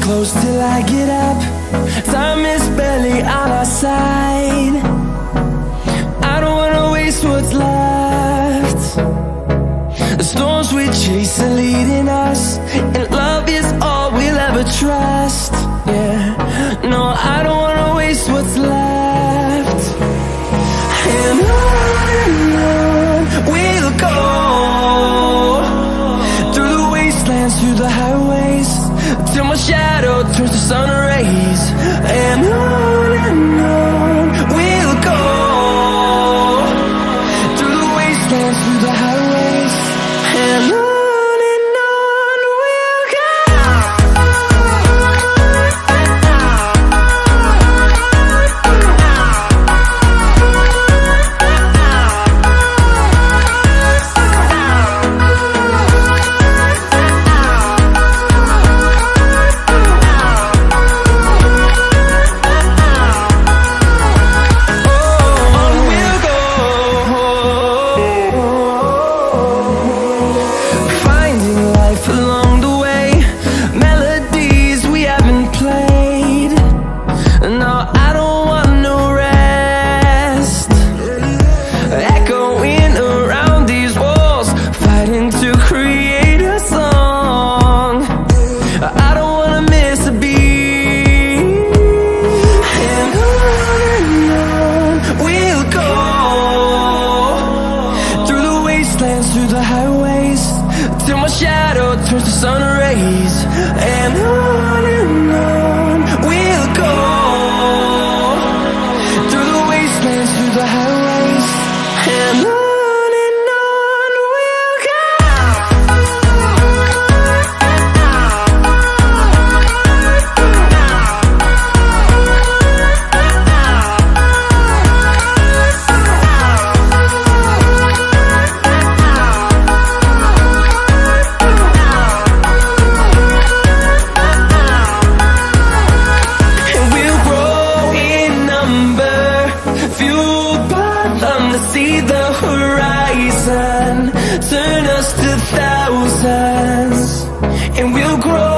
close till I get up. Time is barely on our side. I don't wanna waste what's left. The storms we chase are leading us, and love is all we'll ever trust. Yeah, no, I don't wanna waste what's left. And on we'll go, through the wastelands, through the highways, till my shadow turns to sun rays. And on we'll go, through the wastelands, through the highways, and on we'll go. Through the highways, till my shadow turns to sun rays. And on we'll go, through the wastelands, through the highways, and on we'll go. See the horizon turn us to thousands, and we'll grow